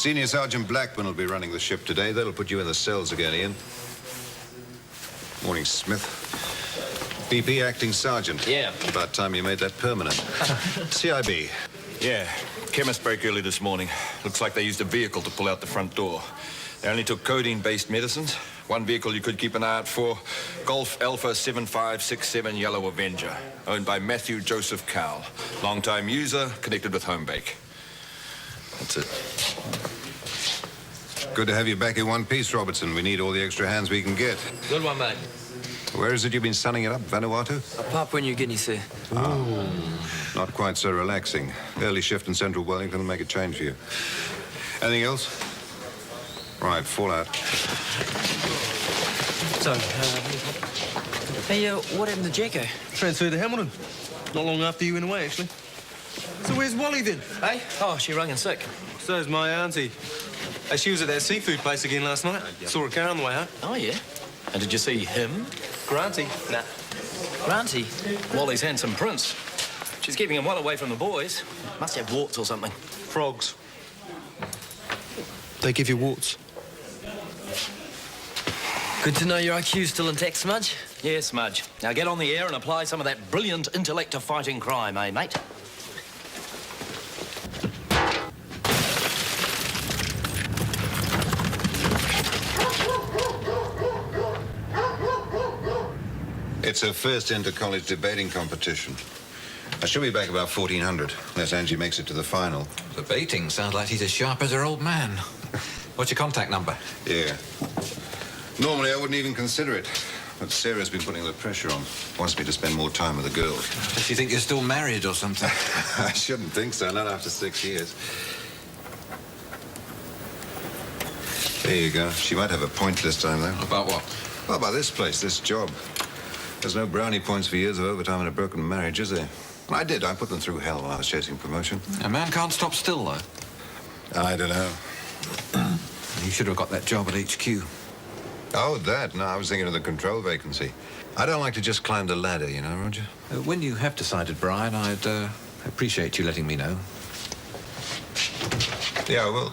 Senior Sergeant Blackburn will be running the ship today. That'll put you in the cells again, Ian. Morning, Smith. BP Acting Sergeant. Yeah. About time you made that permanent. CIB. Yeah. Chemist break early this morning. Looks like they used a vehicle to pull out the front door. They only took codeine-based medicines. One vehicle you could keep an eye out for, Golf Alpha 7567 Yellow Avenger, owned by Matthew Joseph Cowell. Long-time user, connected with Homebake. That's it. Good to have you back in one piece, Robertson. We need all the extra hands we can get. Good one, mate. Where is it you've been sunning it up? Vanuatu? Papua New Guinea, sir. Oh, not quite so relaxing. Early shift in central Wellington will make a change for you. Anything else? Right, fall out. So, hey, what happened to Jacko? Transferred to Hamilton. Not long after you went away, actually. So where's Wally, then? Hey? Oh, she rung in sick. So's my auntie. Hey, she was at that seafood place again last night. Saw a car on the way home. Oh, yeah? And did you see him? Granty? Nah. Granty? Wally's handsome prince. She's keeping him well away from the boys. Must have warts or something. Frogs. They give you warts. Good to know your IQ's still intact, Smudge. Yeah, Smudge. Now get on the air and apply some of that brilliant intellect to fighting crime, eh, mate? It's her first inter-college debating competition. I should be back about 1400, unless Angie makes it to the final. Debating sounds like he's as sharp as her old man. What's your contact number? Yeah. Normally, I wouldn't even consider it. But Sarah's been putting the pressure on. Wants me to spend more time with the girls. Does she think you're still married or something? I shouldn't think so, not after 6 years. There you go. She might have a point this time, though. About what? Well, about this place, this job. There's no brownie points for years of overtime in a broken marriage, is there? Well, I did. I put them through hell when I was chasing promotion. A man can't stop still, though. I don't know. You should have got that job at HQ. Oh, that? No, I was thinking of the control vacancy. I don't like to just climb the ladder, you know, Roger? When you have decided, Brian, I'd appreciate you letting me know. Yeah, I will.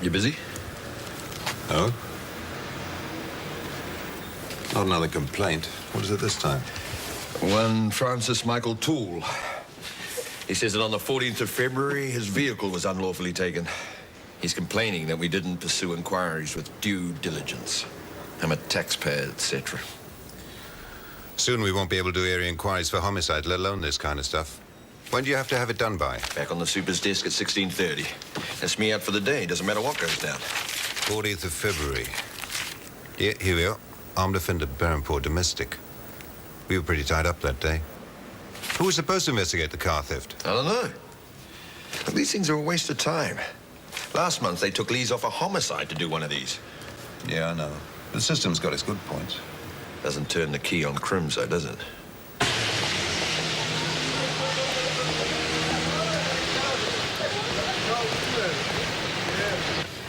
You busy? Oh? Not another complaint. What is it this time? One Francis Michael Toole. He says that on the 14th of February, his vehicle was unlawfully taken. He's complaining that we didn't pursue inquiries with due diligence. I'm a taxpayer, etc. Soon we won't be able to do area inquiries for homicide, let alone this kind of stuff. When do you have to have it done by? Back on the super's desk at 16:30. That's me out for the day. Doesn't matter what goes down. 14th of February. Yeah, here we are. Armed offender, Berrenport, domestic. We were pretty tied up that day. Who was supposed to investigate the car theft? I don't know. But these things are a waste of time. Last month, they took leads off a homicide to do one of these. Yeah, I know. The system's got its good points. Doesn't turn the key on crims, though, does it?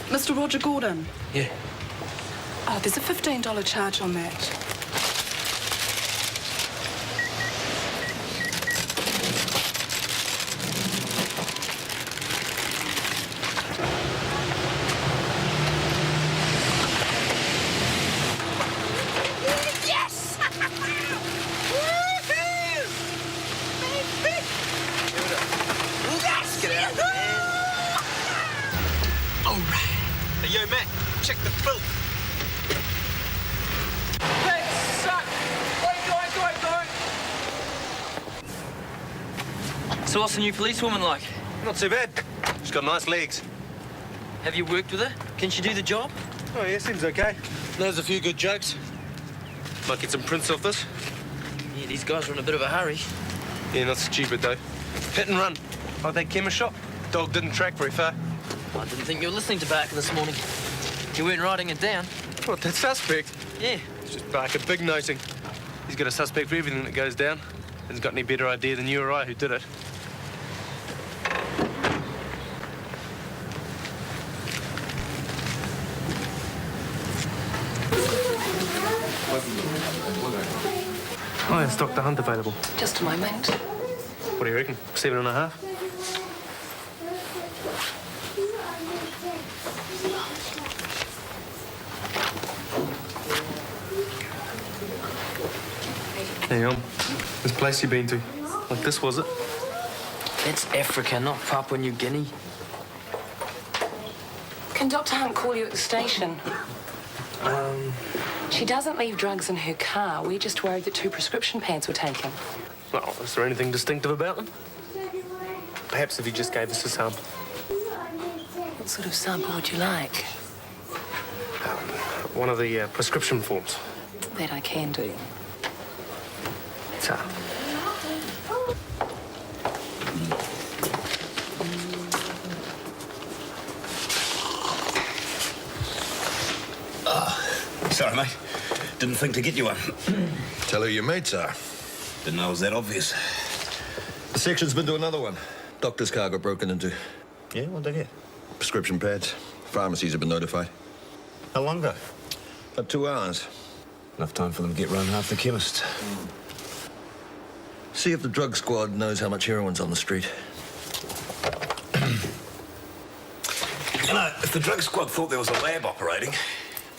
Mr. Roger Gordon. Yeah. Oh, there's a $15 charge on that. Yes! Yes! Get out. All right. Hey, yo, Matt, check the filth. Hey, son! Go! So what's the new policewoman like? Not too bad. She's got nice legs. Have you worked with her? Can she do the job? Oh, yeah, seems okay. Knows a few good jokes. Might get some prints off this. Yeah, these guys are in a bit of a hurry. Yeah, not stupid, though. Hit and run. Like that chemist shop. Dog didn't track very far. I didn't think you were listening to Barker this morning. You weren't writing it down. What, that suspect? Yeah. It's just Barker big nosing. He's got a suspect for everything that goes down. Hasn't got any better idea than you or I who did it. is Dr. Hunt available? Just a moment. What do you reckon? 7.5? Hang on. This place you've been to. Like this, was it? It's Africa, not Papua New Guinea. Can Dr. Hunt call you at the station? She doesn't leave drugs in her car. We just worried that 2 prescription pads were taken. Well, is there anything distinctive about them? Perhaps if you just gave us a sample. What sort of sample would you like? One of the prescription forms. That I can do. So, Sorry, mate. Didn't think to get you one. Tell her your mates are. Didn't know it was that obvious. The section's been to another one. Doctor's car got broken into. Yeah, what'd they get? Prescription pads. Pharmacies have been notified. How long ago? About 2 hours. Enough time for them to get round half the chemist. See if the drug squad knows how much heroin's on the street. You know, if the drug squad thought there was a lab operating,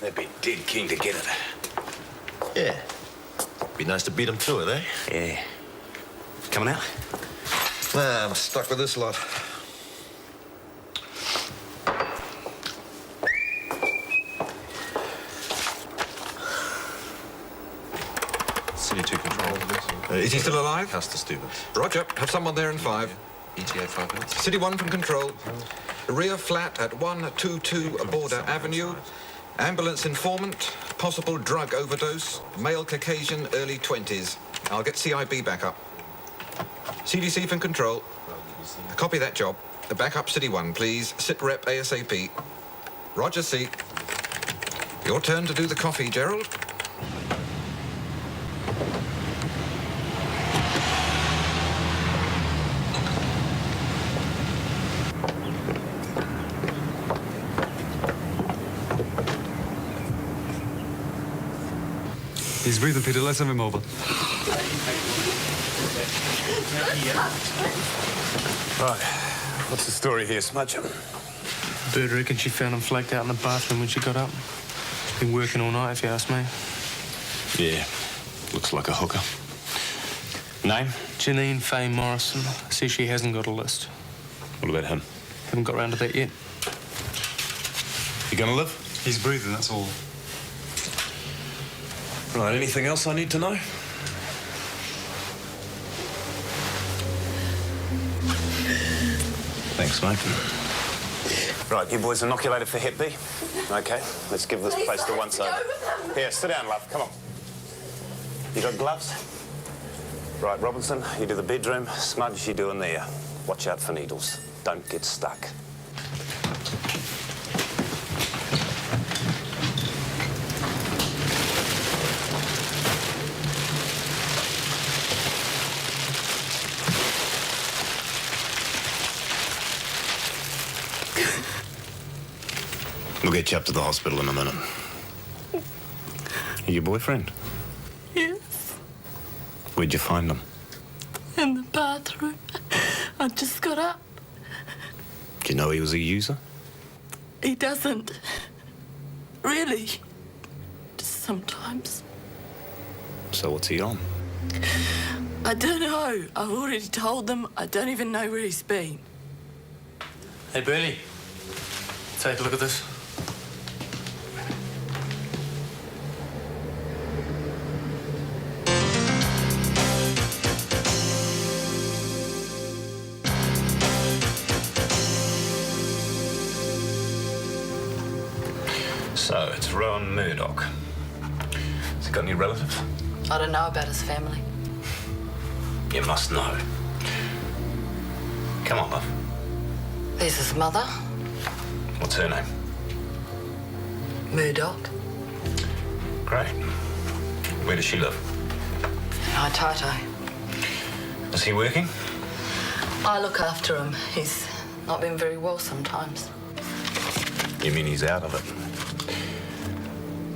they'd be dead keen to get it. Yeah. Be nice to beat them to it, eh? Yeah. Coming out? Nah, I'm stuck with this lot. City 2 control. Is he still alive? Pastor Stevens. Roger. Have someone there in 5. ETA 5 minutes. City 1 from control. Rear flat at 122 Border Avenue. Ambulance informant. Possible drug overdose. Male Caucasian, early 20s. I'll get CIB back up. CDC from control. Copy that job. Back up City 1, please. Sit rep ASAP. Roger, C. Your turn to do the coffee, Gerald. He's breathing, Peter. Let's have him over. Right. What's the story here, Smudge? Bird reckons she found him flaked out in the bathroom when she got up. She's been working all night, if you ask me. Yeah. Looks like a hooker. Name? Janine Faye Morrison says she hasn't got a list. What about him? Haven't got round to that yet. You gonna live? He's breathing, that's all. Right, anything else I need to know? Thanks, mate. Right, you boys inoculated for Hep B? Okay, let's give this place the once-over. Here, sit down, love, come on. You got gloves? Right, Robinson, you do the bedroom. Smudge, you do in there. Watch out for needles. Don't get stuck. We'll get you up to the hospital in a minute. Your boyfriend? Yes, Where'd you find him? in the bathroom. I just got up. Do you know he was a user? He doesn't. Really. Just sometimes. So what's he on? I don't know. I've already told them. I don't even know where he's been. Hey, Bernie. Take a look at this. So, it's Rohann Murdoch. Has he got any relatives? I don't know about his family. You must know. Come on, love. There's his mother, What's her name? Murdoch. Great. Where does she live? Taito. Is he working? I look after him. He's not been very well sometimes. You mean he's out of it?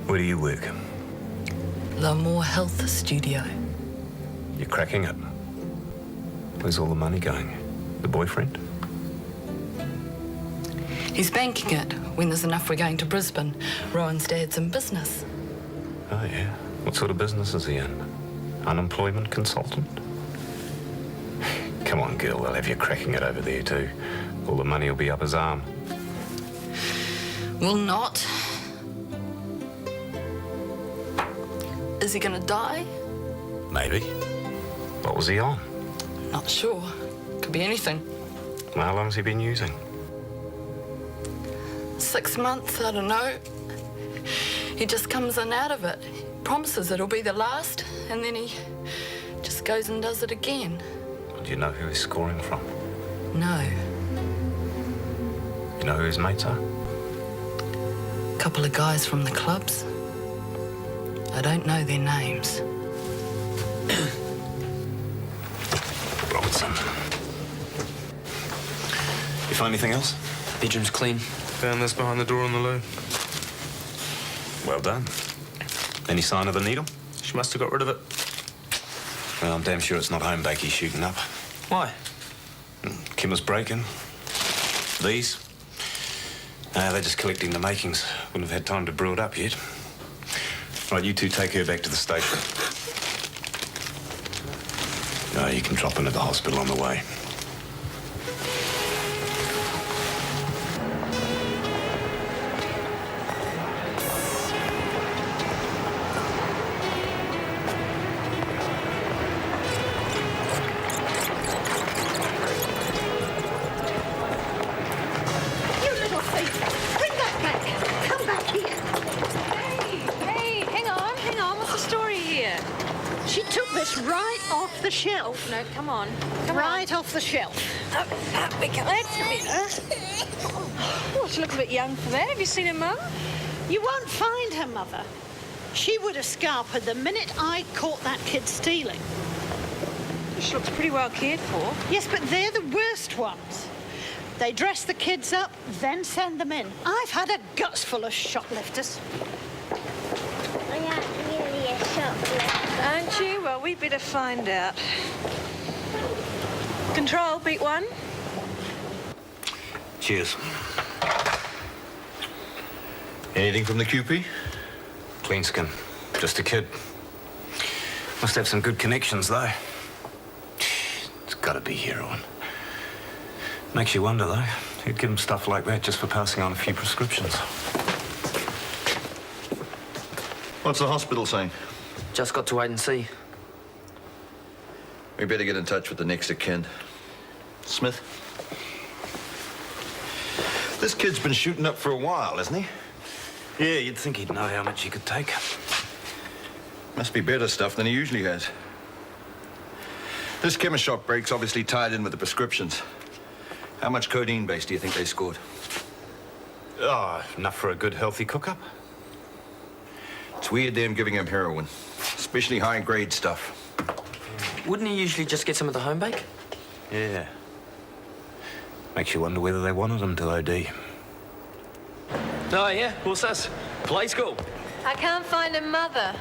Where do you work? The More Health Studio. You're cracking it. Where's all the money going? The boyfriend? He's banking it. When there's enough, we're going to Brisbane. Rohan's dad's in business. Oh, yeah. What sort of business is he in? Unemployment consultant? Come on, girl, they'll have you cracking it over there too. All the money will be up his arm. Will not. Is he gonna die? Maybe. What was he on? Not sure. Could be anything. How long's he been using? 6 months, I don't know. He just comes in out of it. He promises it'll be the last, and then he just goes and does it again. Do you know who he's scoring from? No. You know who his mates are? Couple of guys from the clubs. I don't know their names. Robertson. You find anything else? Bedroom's clean. Found this behind the door on the loo. Well done. Any sign of the needle? She must have got rid of it. Well, I'm damn sure it's not home bake he's shooting up. Why? Kimmer's breaking. These? They're just collecting the makings. Wouldn't have had time to brew it up yet. Right, you two take her back to the station. You can drop in at the hospital on the way. Shelf. No, come on. Right off the shelf. Up we go. That's better. Oh, she looks a bit young for that. Have you seen her mum? You won't find her mother. She would have scalped her the minute I caught that kid stealing. She looks pretty well cared for. Yes, but they're the worst ones. They dress the kids up, then send them in. I've had a guts full of shoplifters. I am really a shoplifter. Aren't you? Well, we better find out. Control, beat one. Cheers. Anything from the QP? Clean skin. Just a kid. Must have some good connections, though. It's got to be heroin. Makes you wonder, though. Who'd give him stuff like that just for passing on a few prescriptions? What's the hospital saying? Just got to wait and see. We better get in touch with the next of kin. Smith? This kid's been shooting up for a while, hasn't he? Yeah, you'd think he'd know how much he could take. Must be better stuff than he usually has. This chemist shop break's obviously tied in with the prescriptions. How much codeine base do you think they scored? Oh, enough for a good, healthy cook-up. It's weird them giving him heroin, especially high-grade stuff. Wouldn't he usually just get some of the home bake? Yeah. Makes you wonder whether they wanted him to OD. Oh, yeah? What's this? Play school? I can't find her mother.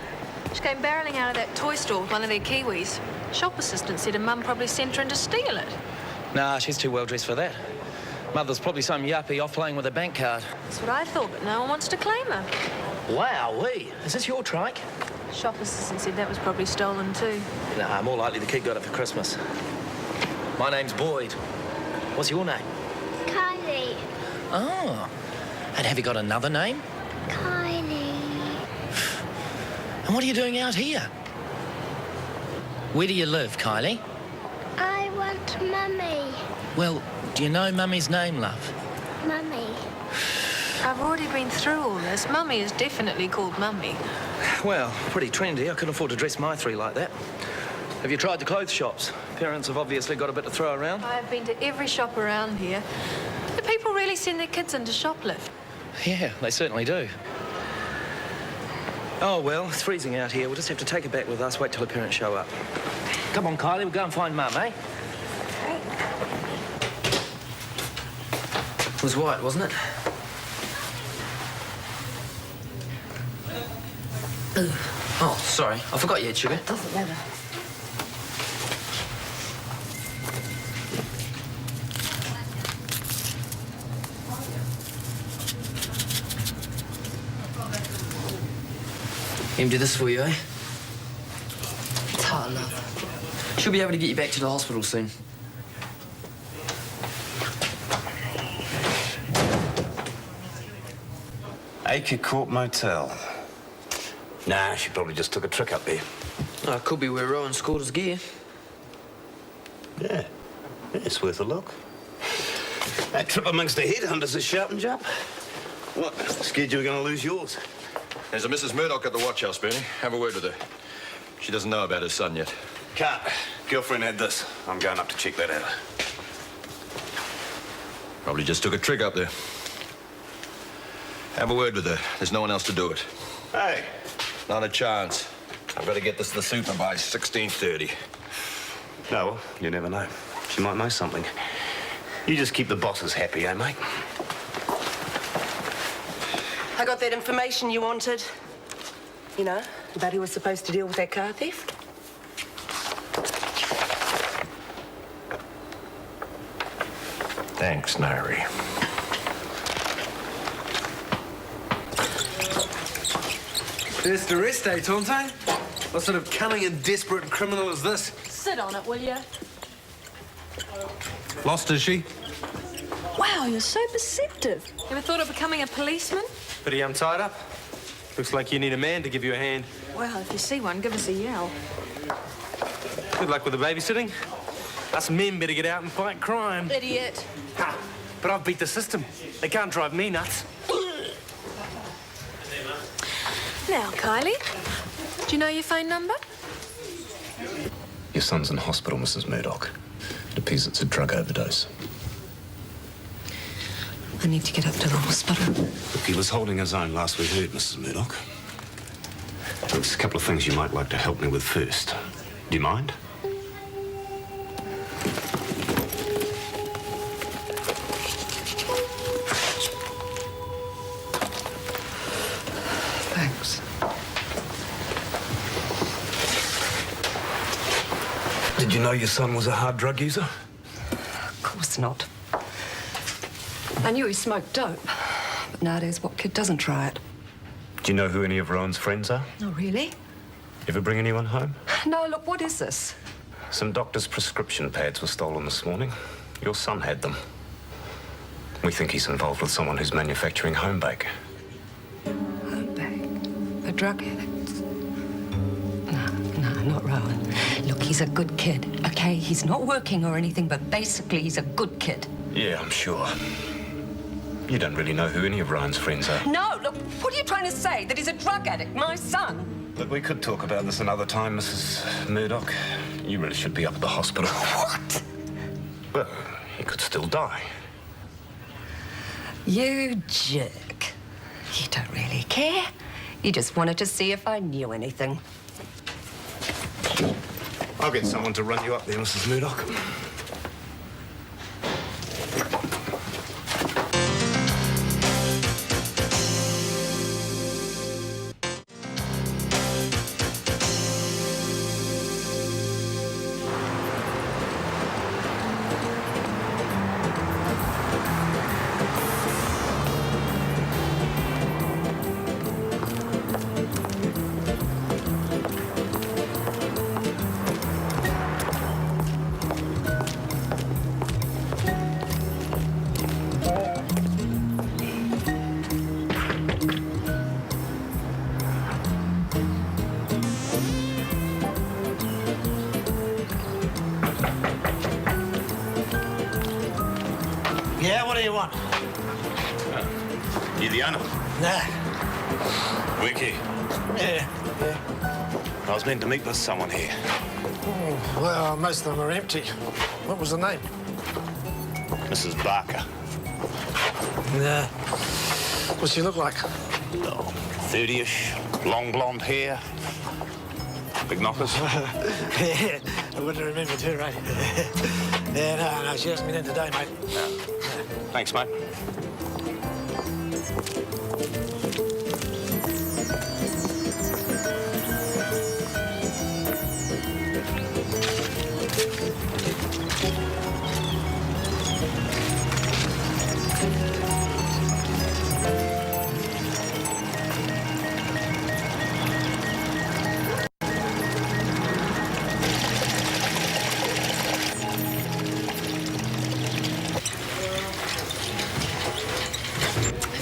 She came barreling out of that toy store with one of their Kiwis. Shop assistant said her mum probably sent her in to steal it. Nah, she's too well dressed for that. Mother's probably some yuppie off playing with a bank card. That's what I thought, but no one wants to claim her. Wowee! Is this your trike? Shop assistant said that was probably stolen too. Nah, more likely the kid got it for Christmas. My name's Boyd. What's your name? Kylie. Oh. And have you got another name? Kylie. And what are you doing out here? Where do you live, Kylie? I want Mummy. Well, do you know Mummy's name, love? Mummy. I've already been through all this. Mummy is definitely called Mummy. Well, pretty trendy. I couldn't afford to dress my three like that. Have you tried the clothes shops? Parents have obviously got a bit to throw around. I've been to every shop around here. Do people really send their kids in to shoplift? Yeah, they certainly do. Oh, well, it's freezing out here. We'll just have to take her back with us, wait till her parents show up. Come on, Kylie, we'll go and find Mum, eh? It was white, wasn't it? Oh, sorry. I forgot you had sugar. Doesn't matter. Empty this for you, eh? It's hot, love. She'll be able to get you back to the hospital soon. Acre Court Motel. Nah, she probably just took a trick up there. Oh, it could be where Rohan scored his gear. Yeah, it's worth a look. That trip amongst the headhunters is sharp and jump. What, scared you were going to lose yours? There's a Mrs. Murdoch at the watch house, Bernie. Have a word with her. She doesn't know about her son yet. Can't. Girlfriend had this. I'm going up to check that out. Probably just took a trick up there. Have a word with her. There's no one else to do it. Hey. Not a chance. I've got to get this to the super by 16:30. No, well, you never know. She might know something. You just keep the bosses happy, eh, mate? I got that information you wanted. You know, about who was supposed to deal with that car theft. Thanks, Nairi. First arrest, eh, Tonto? What sort of cunning and desperate criminal is this? Sit on it, will you? Lost, is she? Wow, you're so perceptive. Ever thought of becoming a policeman? Pretty tied up. Looks like you need a man to give you a hand. Well, if you see one, give us a yell. Good luck with the babysitting. Us men better get out and fight crime. Idiot. Ha! But I've beat the system. They can't drive me nuts. Now, Kylie, do you know your phone number? Your son's in hospital, Mrs. Murdoch. It appears it's a drug overdose. I need to get up to the hospital. Look, he was holding his own last we heard, Mrs. Murdoch. There's a couple of things you might like to help me with first. Do you mind? Thanks. Did you know your son was a hard drug user? Of course not. I knew he smoked dope, but nowadays what kid doesn't try it? Do you know who any of Rohan's friends are? Oh, really? Ever bring anyone home? No, look, what is this? Some doctor's prescription pads were stolen this morning. Your son had them. We think he's involved with someone who's manufacturing home bake. Home bake? A drug addict? No, not Rohan. Look, he's a good kid, okay? He's not working or anything, but basically he's a good kid. Yeah, I'm sure. You don't really know who any of Rohan's friends are. No, look, what are you trying to say? That he's a drug addict, my son? Look, we could talk about this another time, Mrs. Murdoch. You really should be up at the hospital. What? Well, he could still die. You jerk. You don't really care. You just wanted to see if I knew anything. I'll get someone to run you up there, Mrs. Murdoch. Yeah, what do you want? You the owner? Nah. Work here? Yeah. I was meant to meet with someone here. Oh, well, most of them are empty. What was the name? Mrs. Barker. Nah. What's she look like? Oh, 30-ish, long blonde hair. Big knockers. Yeah, I wouldn't have remembered her, right? Yeah, no, she asked me then today, mate. Thanks, mate.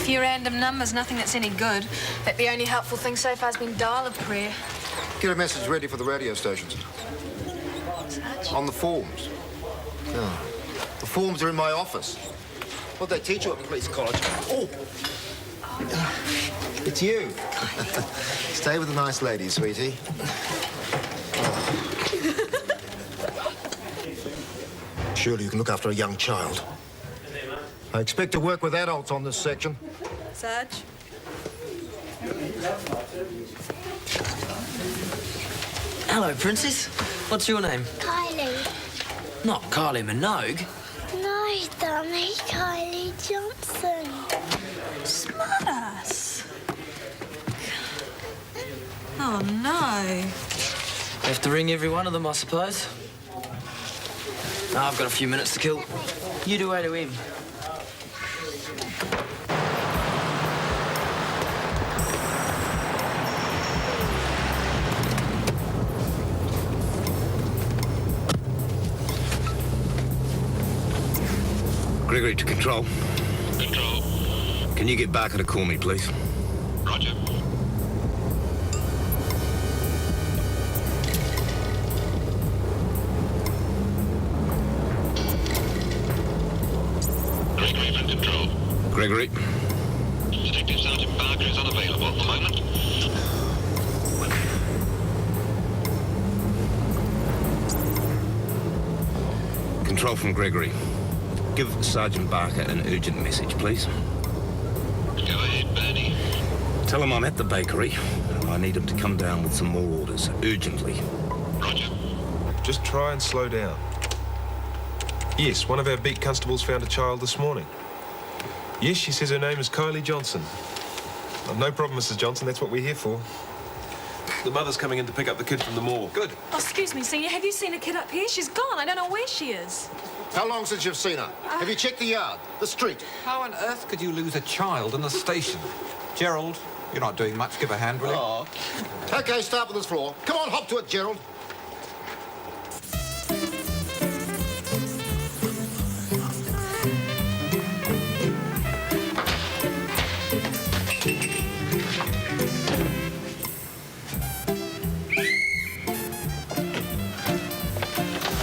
few random numbers, nothing that's any good. In fact, the only helpful thing so far has been dial a prayer. Get a message ready for the radio stations. Such? On the forms. Oh. The forms are in my office. What'd they teach you at police college? Oh! It's you. Stay with the nice lady, sweetie. Surely you can look after a young child. I expect to work with adults on this section. Sarge? Hello, Princess. What's your name? Kylie. Not Kylie Minogue. No, dummy. Kylie Johnson. Smartass. Oh, no. Have to ring every one of them, I suppose. I've got a few minutes to kill. You do A to M. Gregory to control. Control. Can you get Barker to call me, please? Roger. Gregory from control. Gregory. Detective Sergeant Barker is unavailable at the moment. Control from Gregory. Give Sergeant Barker an urgent message, please. Go ahead, Bernie. Tell him I'm at the bakery and I need him to come down with some more orders, urgently. Roger. Just try and slow down. Yes, one of our beat constables found a child this morning. Yes, she says her name is Kylie Johnson. Oh, no problem, Mrs. Johnson. That's what we're here for. The mother's coming in to pick up the kid from the morgue. Good. Oh, excuse me, Senior. Have you seen a kid up here? She's gone. I don't know where she is. How long since you've seen her? Have you checked the yard, the street? How on earth could you lose a child in the station? Gerald, you're not doing much. Give a hand, will you? Oh. OK, start with this floor. Come on, hop to it, Gerald.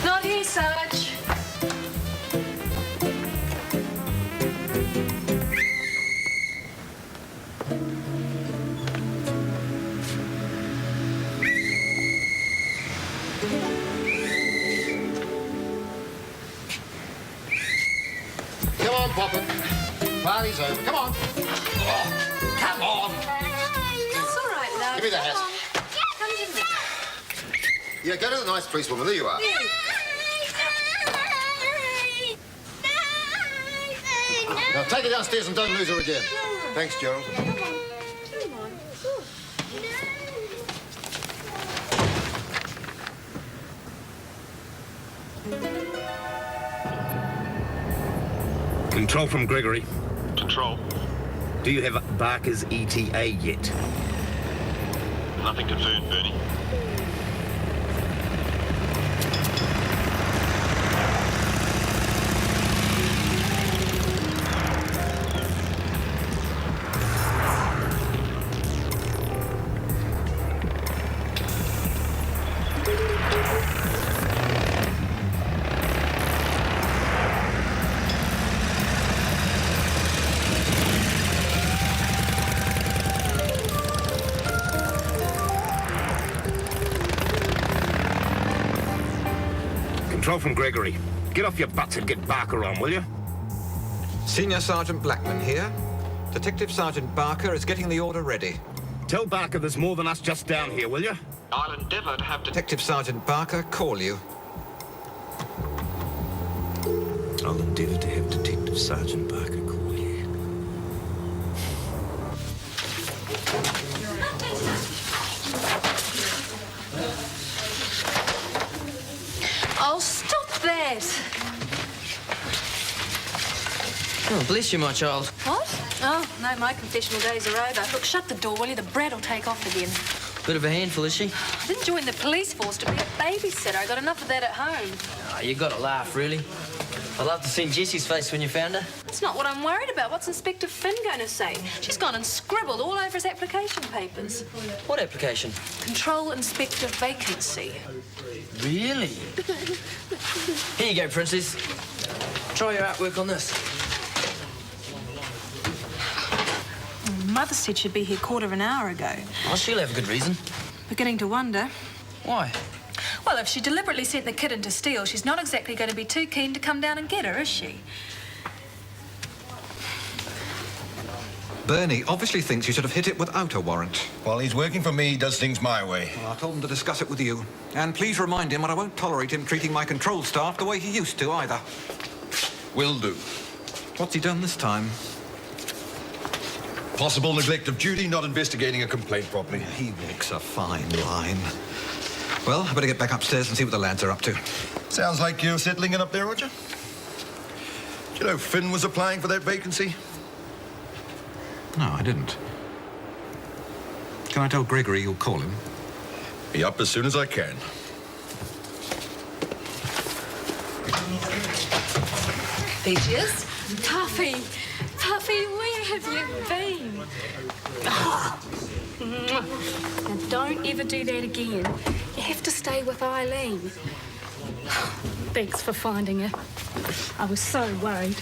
Not here, Sarge. Come on, Poppet. Party's over. Come on. Oh, come on. It's all right, love. Give me the hat. Come to me. Yeah, go to the nice policewoman. There you are. Now take her downstairs and don't lose her again. Thanks, Gerald. Come on. Come on. Control from Gregory. Control. Do you have Barker's ETA yet? Nothing confirmed, Bernie. Control from Gregory. Get off your butts and get Barker on, will you? Senior Sergeant Blackman here. Detective Sergeant Barker is getting the order ready. Tell Barker there's more than us just down here, will you? I'll endeavour to have Detective Sergeant Barker call you. I'll endeavour to have Detective Sergeant Barker call you. Oh, stop that. Oh, bless you, my child. What? Oh, no, my confessional days are over. Look, shut the door, will you? The brat will take off again. Bit of a handful, is she? I didn't join the police force to be a babysitter. I got enough of that at home. Oh, you got to laugh, really. I love to see Jessie's face when you found her. That's not what I'm worried about. What's Inspector Finn going to say? She's gone and scribbled all over his application papers. What application? Control Inspector vacancy. Really? Here you go, Princess. Try your artwork on this. Mother said she'd be here quarter of an hour ago. Oh, she'll have a good reason. Beginning to wonder. Why? Well, if she deliberately sent the kid in to steal, she's not exactly going to be too keen to come down and get her, is she? Bernie obviously thinks you should have hit it without a warrant. While he's working for me, he does things my way. Well, I told him to discuss it with you. And please remind him that I won't tolerate him treating my control staff the way he used to, either. Will do. What's he done this time? Possible neglect of duty, not investigating a complaint properly. He walks a fine line. Well, I better get back upstairs and see what the lads are up to. Sounds like you're settling in up there, Roger. Do you know Finn was applying for that vacancy? No, I didn't. Can I tell Gregory you'll call him? Be up as soon as I can. There she is. Puffy, Puffy, where have you been? Now, don't ever do that again. You have to stay with Eileen. Thanks for finding her. I was so worried.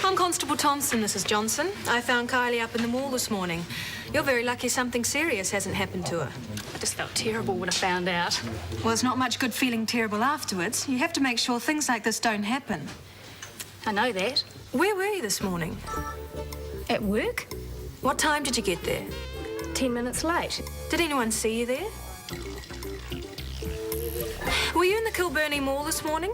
I'm Constable Thompson, Mrs. Johnson. I found Kylie up in the mall this morning. You're very lucky something serious hasn't happened to her. I just felt terrible when I found out. Well, it's not much good feeling terrible afterwards. You have to make sure things like this don't happen. I know that. Where were you this morning? At work? What time did you get there? 10 minutes late. Did anyone see you there? Were you in the Kilburney Mall this morning?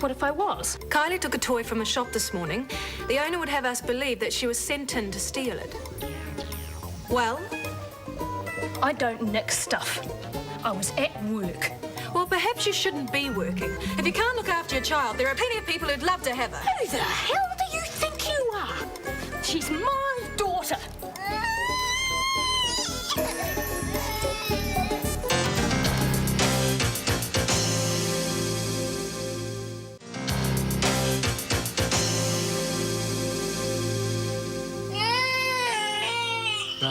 What if I was? Kylie took a toy from a shop this morning. The owner would have us believe that she was sent in to steal it. Well? I don't nick stuff. I was at work. Well, perhaps you shouldn't be working. If you can't look after your child, there are plenty of people who'd love to have her. Who the hell do you think you are? She's my daughter.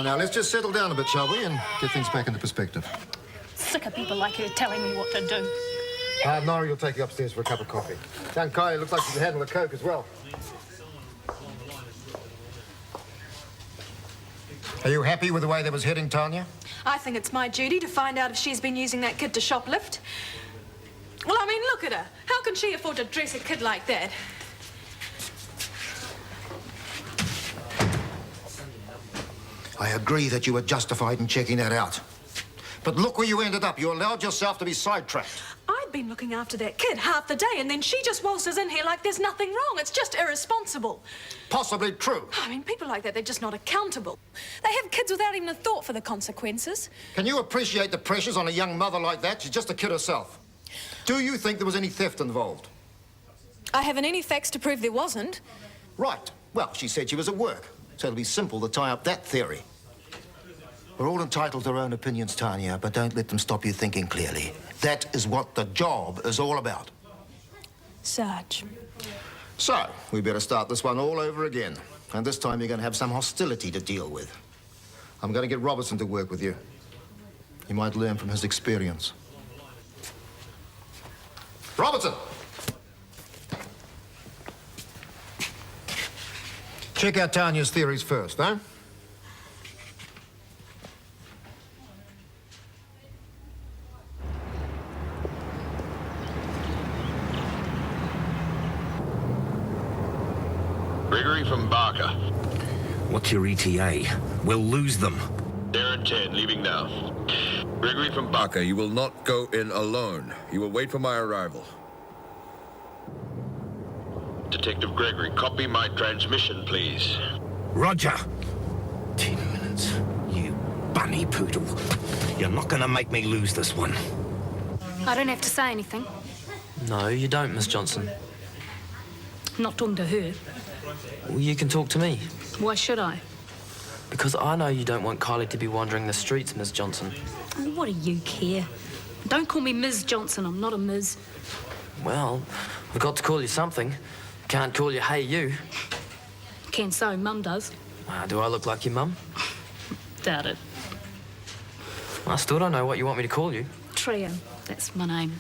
Now, let's just settle down a bit, shall we, and get things back into perspective. Sick of people like her telling me what to do. Nora, you'll take you upstairs for a cup of coffee. Young Kylie looks like she can handle a Coke as well. Are you happy with the way that was heading, Tanya? I think it's my duty to find out if she's been using that kid to shoplift. Well, I mean, look at her. How can she afford to dress a kid like that? I agree that you were justified in checking that out. But look where you ended up. You allowed yourself to be sidetracked. I've been looking after that kid half the day, and then she just waltzes in here like there's nothing wrong. It's just irresponsible. Possibly true. I mean, people like that, they're just not accountable. They have kids without even a thought for the consequences. Can you appreciate the pressures on a young mother like that? She's just a kid herself. Do you think there was any theft involved? I haven't any facts to prove there wasn't. Right. Well, she said she was at work, so it'll be simple to tie up that theory. We're all entitled to our own opinions, Tanya, but don't let them stop you thinking clearly. That is what the job is all about. Sarge. So, we better start this one all over again. And this time you're going to have some hostility to deal with. I'm going to get Robertson to work with you. You might learn from his experience. Robertson! Check out Tanya's theories first, huh? Gregory from Barker. What's your ETA? We'll lose them. They're at 10, leaving now. Gregory from Barker, you will not go in alone. You will wait for my arrival. Detective Gregory, copy my transmission, please. Roger. 10 minutes. You bunny poodle. You're not gonna make me lose this one. I don't have to say anything. No, you don't, Miss Johnson. I'm not talking to her. Well, you can talk to me. Why should I? Because I know you don't want Kylie to be wandering the streets, Miss Johnson. What do you care? Don't call me Ms. Johnson. I'm not a Ms. Well, I've got to call you something. Can't call you hey you. Can so, Mum does. Do I look like your mum? Doubt it. I still don't know what you want me to call you. Trio, that's my name.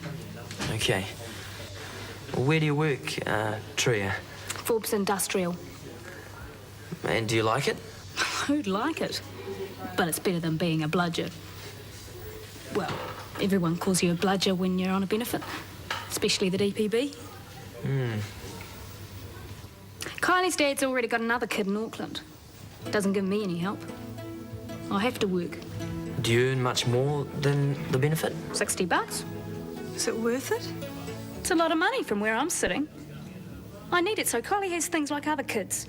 Okay. Well, where do you work, Tria? Forbes Industrial. And do you like it? Who'd like it? But it's better than being a bludger. Well, everyone calls you a bludger when you're on a benefit, especially the DPB. Kylie's dad's already got another kid in Auckland. Doesn't give me any help. I have to work. Do you earn much more than the benefit? $60. Is it worth it? It's a lot of money from where I'm sitting. I need it so Kylie has things like other kids.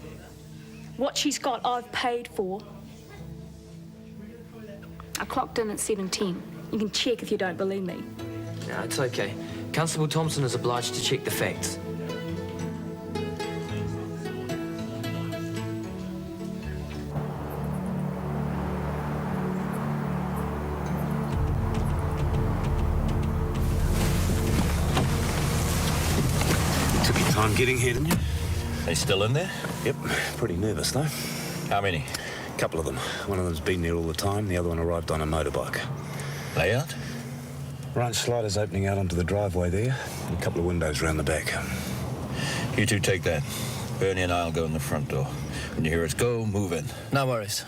What she's got, I've paid for. I clocked in at 7:10. You can check if you don't believe me. No, it's okay. Constable Thompson is obliged to check the facts. Took your time getting here, didn't you? They still in there? Yep. Pretty nervous, though. How many? A couple of them. One of them's been there all the time. The other one arrived on a motorbike. Layout? Ranch slider's opening out onto the driveway there. And a couple of windows round the back. You two take that. Bernie and I'll go in the front door. When you hear us go, move in. No worries.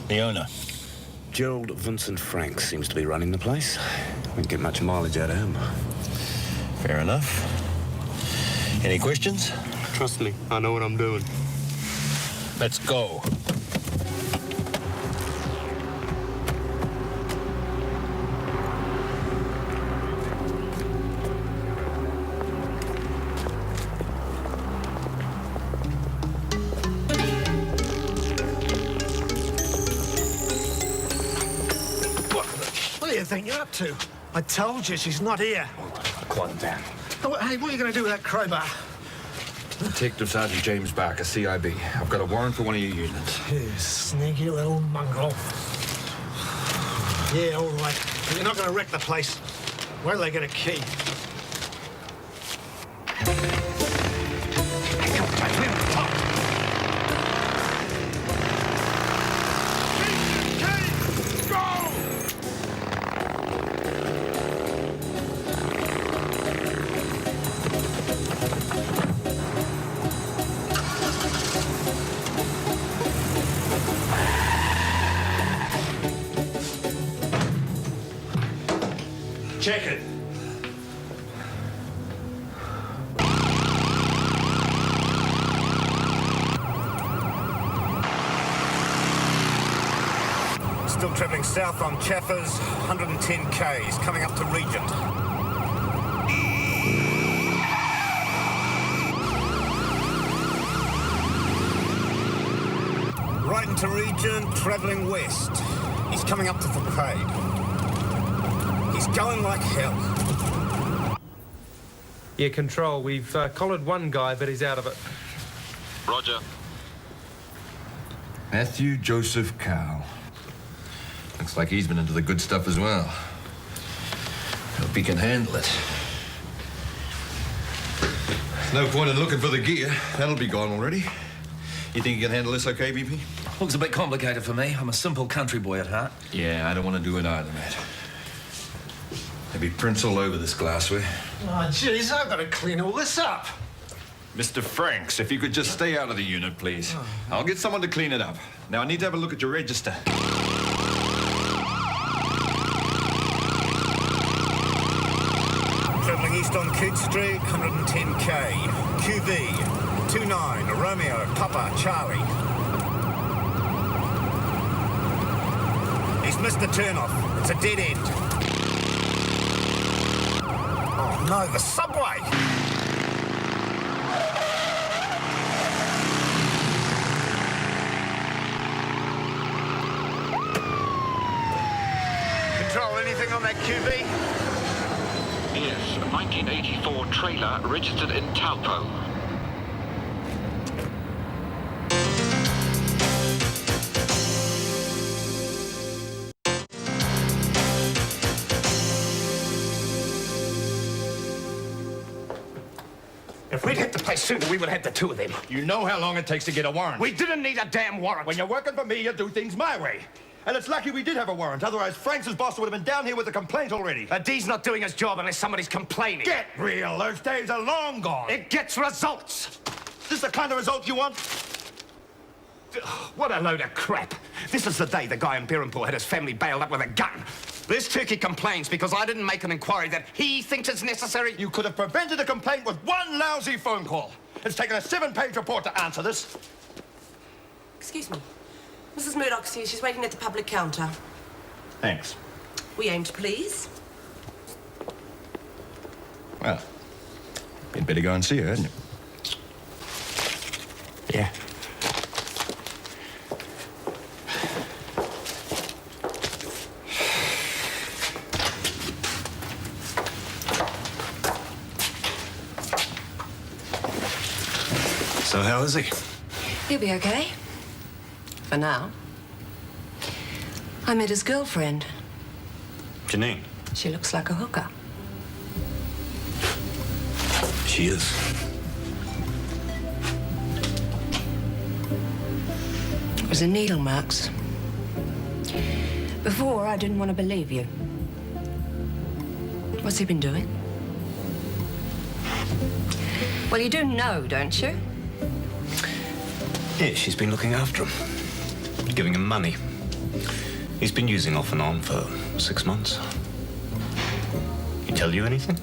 The owner? Gerald Vincent Frank seems to be running the place. Won't get much mileage out of him. Fair enough. Any questions? Trust me, I know what I'm doing. Let's go. What do you think you're up to? I told you she's not here. Quiet down. Oh, hey, what are you going to do with that crowbar? Detective Sergeant James Barker, CIB. I've got a warrant for one of your units. You sneaky little mongrel. Yeah, all right. But you're not going to wreck the place. Where do they get a key? Check it. Still travelling south on Chaffers, 110 Ks, coming up to Regent. Right into Regent, travelling west. He's coming up to the Parade. He's going like hell. Yeah, Control, we've collared one guy, but he's out of it. Roger. Matthew Joseph Cowell. Looks like he's been into the good stuff as well. Hope he can handle it. No point in looking for the gear. That'll be gone already. You think you can handle this okay, BP? Looks a bit complicated for me. I'm a simple country boy at heart. Yeah, I don't want to do it either, mate. There'll be prints all over this glassware. Oh, jeez, I've got to clean all this up. Mr. Franks, if you could just stay out of the unit, please. I'll get someone to clean it up. Now, I need to have a look at your register. Travelling east on Coot Street, 110K. QV, 29, Romeo, Papa, Charlie. He's missed the turnoff. It's a dead end. Oh, no, the subway! Control, anything on that QV? Yes, a 1984 trailer registered in Taupo. If we'd hit the place sooner, we would have had the two of them. You know how long it takes to get a warrant. We didn't need a damn warrant. When you're working for me, you do things my way. And it's lucky we did have a warrant. Otherwise, Franks' boss would have been down here with a complaint already. A D's not doing his job unless somebody's complaining. Get real. Those days are long gone. It gets results. This the kind of result you want? What a load of crap. This is the day the guy in Berhampore had his family bailed up with a gun. This turkey complains because I didn't make an inquiry that he thinks is necessary. You could have prevented a complaint with one lousy phone call. It's taken a 7-page report to answer this. Excuse me. Mrs. Murdoch's here. She's waiting at the public counter. Thanks. We aim to please. Well, you'd better go and see her, hadn't you? Yeah. So how is he? He'll be okay. For now. I met his girlfriend. Janine. She looks like a hooker. She is. It was in needle marks. Before, I didn't want to believe you. What's he been doing? Well, you do know, don't you? Yeah, she's been looking after him. Giving him money. He's been using off and on for 6 months. He tell you anything?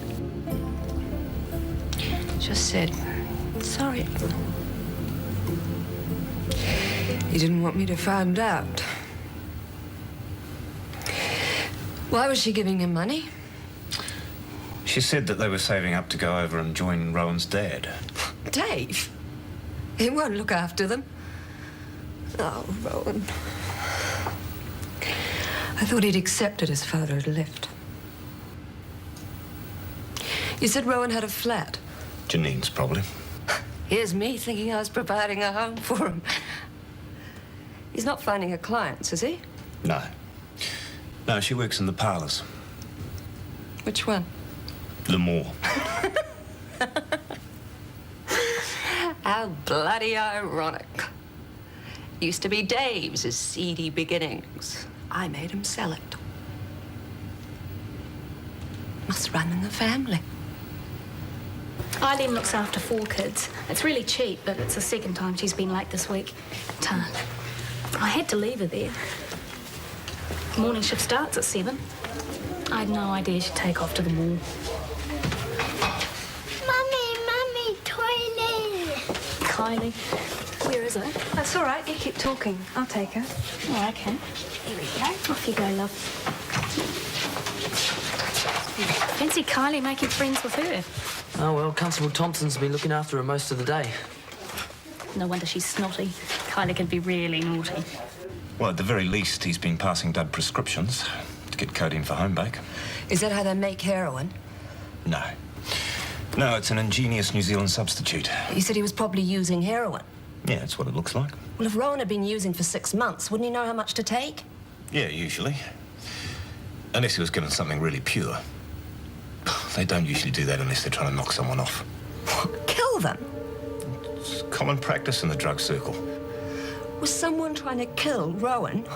Just said, sorry. He didn't want me to find out. Why was she giving him money? She said that they were saving up to go over and join Rohan's dad. Dave? He won't look after them. Oh, Rohan. I thought he'd accepted his father had left. You said Rohan had a flat. Janine's probably. Here's me thinking I was providing a home for him. He's not finding her clients, is he? No. No, she works in the parlours. Which one? Lemoore. How bloody ironic. Used to be Dave's seedy beginnings. I made him sell it. Must run in the family. Eileen looks after 4 kids. It's really cheap, but it's the second time she's been late this week. I had to leave her there. Morning shift starts at 7. I had no idea she'd take off to the mall. Mummy, toilet. Kylie, where is it? That's all right. You keep talking. I'll take her. Oh, okay. Here we go. Off you go, love. Fancy Kylie making friends with her. Oh, well, Constable Thompson's been looking after her most of the day. No wonder she's snotty. Kylie can be really naughty. Well, at the very least, he's been passing Dud prescriptions to get codeine for home bake. Is that how they make heroin? No. No, it's an ingenious New Zealand substitute. You said he was probably using heroin. Yeah, that's what it looks like. Well, if Rohan had been using for 6 months, wouldn't he know how much to take? Yeah, usually. Unless he was given something really pure. They don't usually do that unless they're trying to knock someone off. Kill them? It's common practice in the drug circle. Was someone trying to kill Rohan?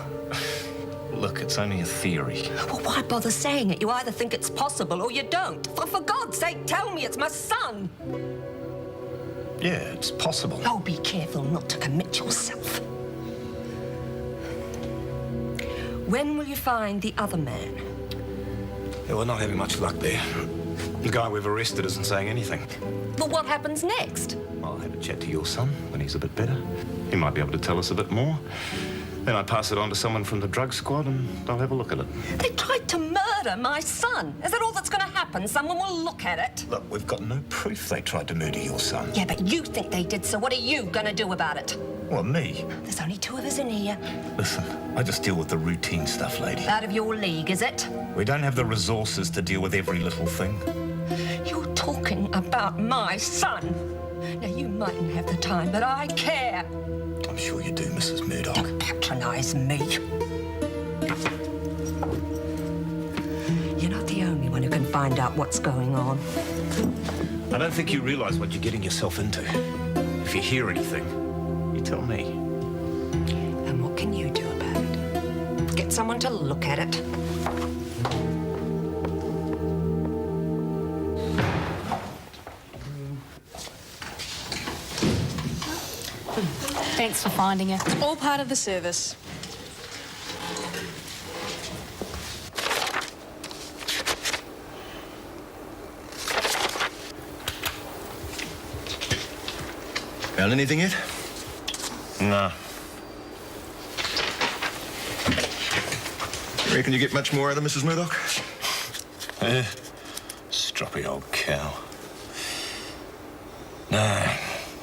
Look, it's only a theory. Well, why bother saying it? You either think it's possible or you don't. For God's sake, tell me it's my son. Yeah, it's possible. Oh, be careful not to commit yourself. When will you find the other man? Yeah, we're not having much luck there. The guy we've arrested isn't saying anything. But what happens next? I'll have a chat to your son when he's a bit better. He might be able to tell us a bit more. Then I pass it on to someone from the drug squad and they'll have a look at it. They tried to murder my son. Is that all that's going to happen? Someone will look at it? Look, we've got no proof they tried to murder your son. Yeah, but you think they did, so what are you going to do about it? What, me? There's only 2 of us in here. Listen, I just deal with the routine stuff, lady. Out of your league, is it? We don't have the resources to deal with every little thing. You're talking about my son. Now, you mightn't have the time, but I care. I'm sure you do, Mrs. Murdoch. Don't patronise me. You're not the only one who can find out what's going on. I don't think you realise what you're getting yourself into. If you hear anything, you tell me. And what can you do about it? Get someone to look at it. Thanks for finding her. All part of the service. Found anything yet? No. Reckon you get much more out of Mrs. Murdoch? Stroppy old cow. No,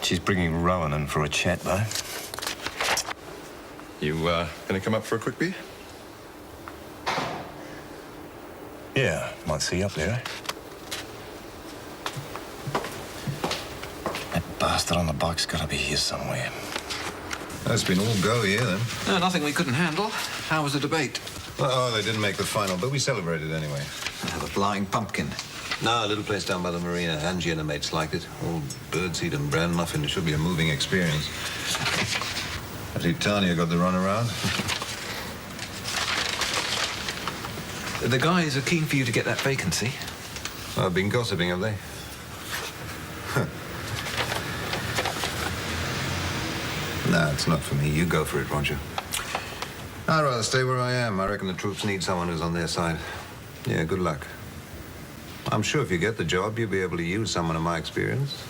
she's bringing Rohan in for a chat, though. You, gonna come up for a quick beer? Yeah, might see you up there, eh? That bastard on the bike's gotta be here somewhere. That's been all go here, then. No, nothing we couldn't handle. How was the debate? Oh, they didn't make the final, but we celebrated anyway. The flying pumpkin. No, a little place down by the marina. Angie and her mates liked it. All birdseed and bran muffin. It should be a moving experience. I think Tanya got the runaround. The guys are keen for you to get that vacancy. Oh, been gossiping, have they? No, it's not for me. You go for it, Roger. I'd rather stay where I am. I reckon the troops need someone who's on their side. Yeah, good luck. I'm sure if you get the job, you'll be able to use someone of my experience.